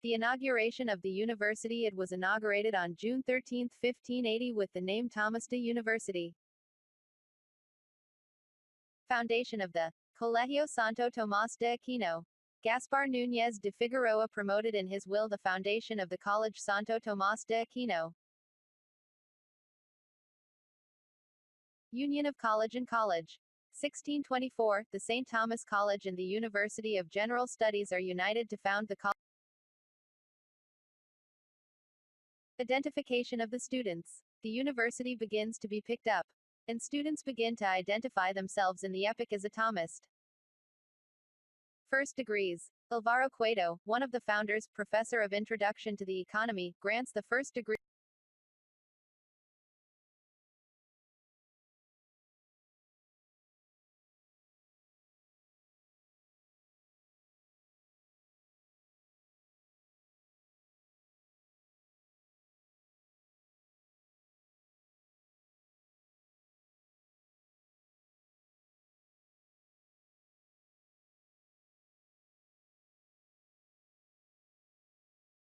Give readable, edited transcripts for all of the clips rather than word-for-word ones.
The inauguration of the university. It was inaugurated on June 13, 1580 with the name Thomas de University. Foundation of the Colegio Santo Tomás de Aquino. Gaspar Núñez de Figueroa promoted in his will the foundation of the College Santo Tomás de Aquino. Union of College and College. 1624, the St. Thomas College and the University of General Studies are united to found the college. Identification of the students. The university begins to be picked up, and students begin to identify themselves in the epoch as a Thomist. First degrees. Alvaro Cueto, one of the founders, professor of Introduction to the Economy, grants the first degree.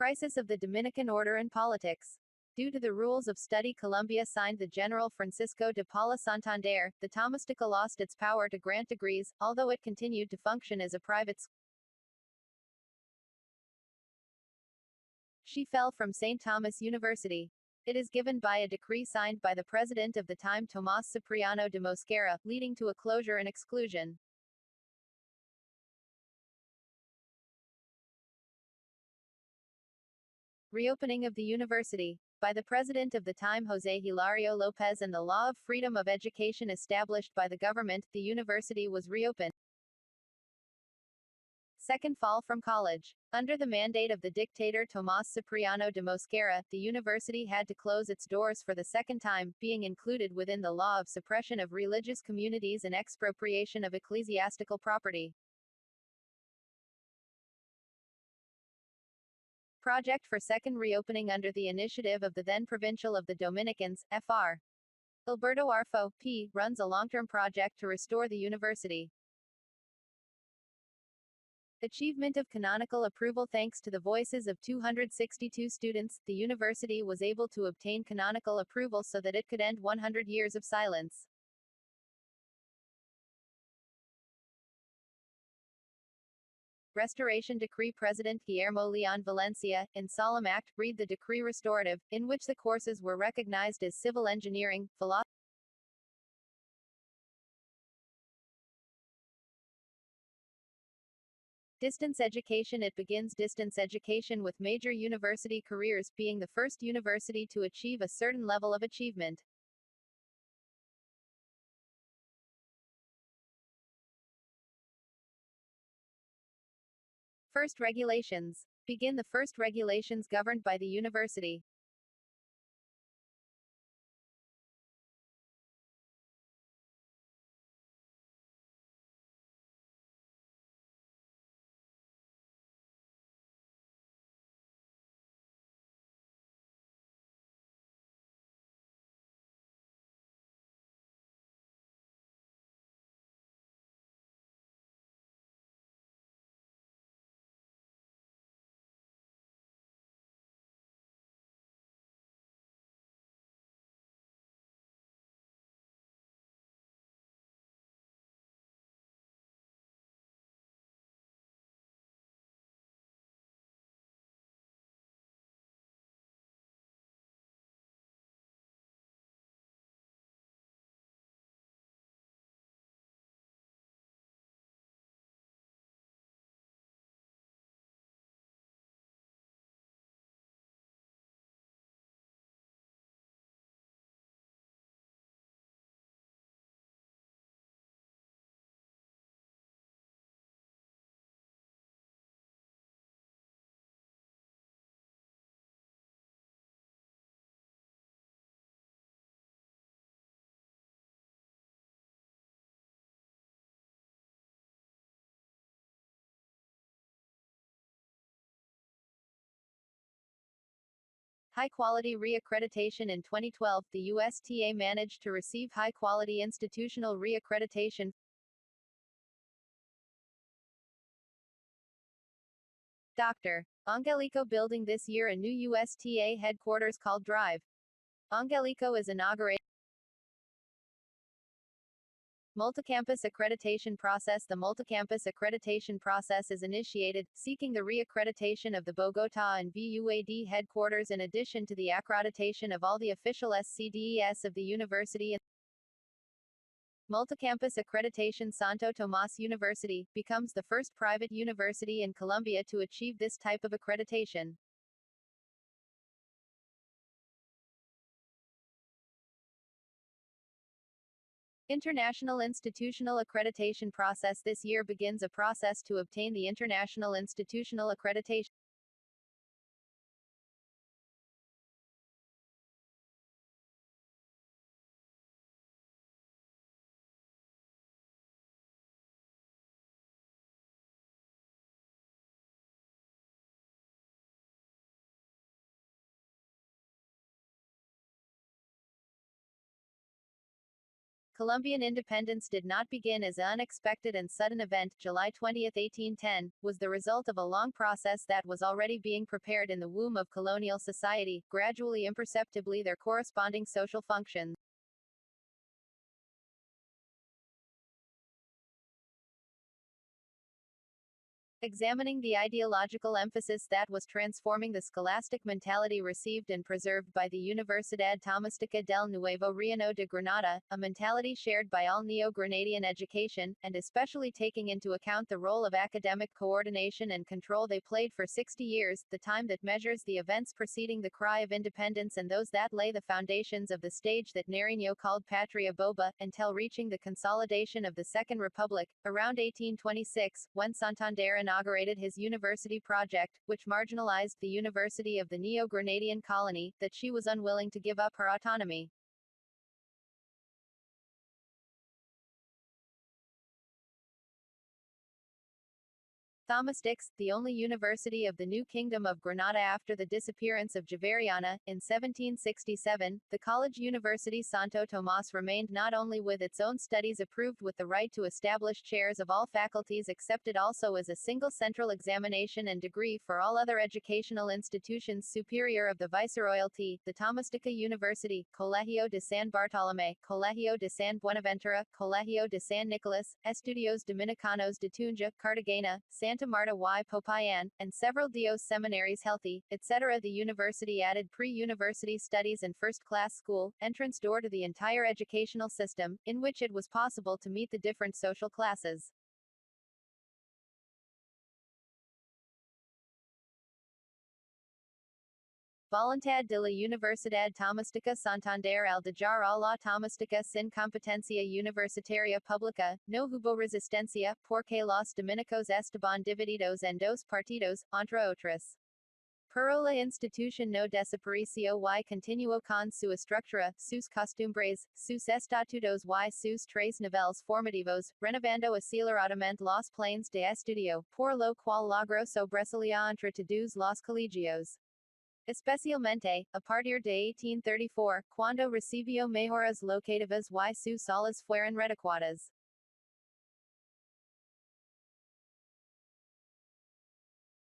Crisis of the Dominican order and politics. Due to the rules of study Colombia signed the General Francisco de Paula Santander, the Thomistica lost its power to grant degrees, although it continued to function as a private school. She fell from St. Thomas University. It is given by a decree signed by the president of the time Tomás Cipriano de Mosquera, leading to a closure and exclusion. Reopening of the university. By the president of the time José Hilario López and the law of freedom of education established by the government, the university was reopened. Second fall from college. Under the mandate of the dictator Tomás Cipriano de Mosquera, the university had to close its doors for the second time, being included within the law of suppression of religious communities and expropriation of ecclesiastical property. Project for second reopening under the initiative of the then Provincial of the Dominicans, Fr. Alberto Arfo, P., runs a long-term project to restore the university. Achievement of canonical approval. Thanks to the voices of 262 students, the university was able to obtain canonical approval so that it could end 100 years of silence. Restoration Decree. President Guillermo León Valencia, in solemn act, read the decree restorative, in which the courses were recognized as civil engineering, philosophy, distance education. It begins distance education with major university careers, being the first university to achieve a certain level of achievement. First regulations. Begin the first regulations governed by the university. High-quality re-accreditation. In 2012, the USTA managed to receive high-quality institutional re-accreditation. Dr. Angelico building this year a new USTA headquarters called Drive. Angelico is inaugurated. Multicampus accreditation process. The multicampus accreditation process is initiated, seeking the re-accreditation of the Bogotá and VUAD headquarters in addition to the accreditation of all the official SCDES of the university. Multicampus accreditation. Santo Tomás University becomes the first private university in Colombia to achieve this type of accreditation. International institutional accreditation process. This year begins a process to obtain the international institutional accreditation. Colombian independence did not begin as an unexpected and sudden event. July 20, 1810, was the result of a long process that was already being prepared in the womb of colonial society, gradually imperceptibly their corresponding social functions. Examining the ideological emphasis that was transforming the scholastic mentality received and preserved by the Universidad Tomástica del Nuevo Reino de Granada, a mentality shared by all Neo-Granadian education, and especially taking into account the role of academic coordination and control they played for 60 years, the time that measures the events preceding the cry of independence and those that lay the foundations of the stage that Nariño called Patria Boba, until reaching the consolidation of the Second Republic, around 1826, when Santander inaugurated his university project, which marginalized the University of the Neo-Granadian colony, that she was unwilling to give up her autonomy. Thomaistics, the only university of the New Kingdom of Granada after the disappearance of Javeriana, in 1767, the college University Santo Tomás remained not only with its own studies approved with the right to establish chairs of all faculties accepted also as a single central examination and degree for all other educational institutions superior of the Viceroyalty, the Tomastica University, Colegio de San Bartolomé, Colegio de San Buenaventura, Colegio de San Nicolás, Estudios Dominicanos de Tunja, Cartagena, Santa Marta y Popayan, and several Dios seminaries healthy, etc. The university added pre-university studies and first-class school, entrance door to the entire educational system, in which it was possible to meet the different social classes. Voluntad de la Universidad Tomástica Santander al dejar a la Tomástica sin competencia universitaria pública, no hubo resistencia, porque los dominicos estaban divididos en dos partidos, entre otros. Pero la institución no desapareció y continuó con su estructura, sus costumbres, sus estatutos y sus tres niveles formativos, renovando aceleradamente los planes de estudio, por lo cual logró sobresalir entre todos los colegios. Especialmente, a partir de 1834, cuando recibió mejoras locativas y sus salas fueron redecuadas.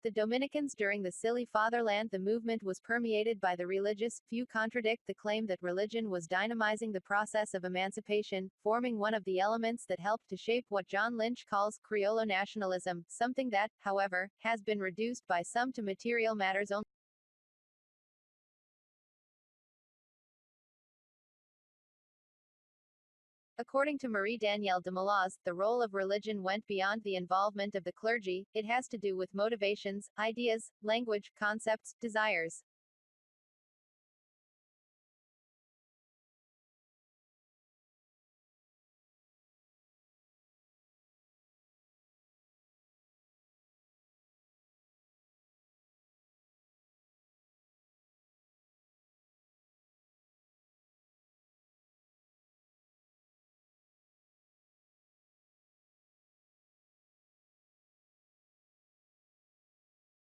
The Dominicans during the Silly Fatherland. The movement was permeated by the religious. Few contradict the claim that religion was dynamizing the process of emancipation, forming one of the elements that helped to shape what John Lynch calls Criollo nationalism, something that, however, has been reduced by some to material matters only. According to Marie-Danielle de Malaz, the role of religion went beyond the involvement of the clergy, it has to do with motivations, ideas, language, concepts, desires.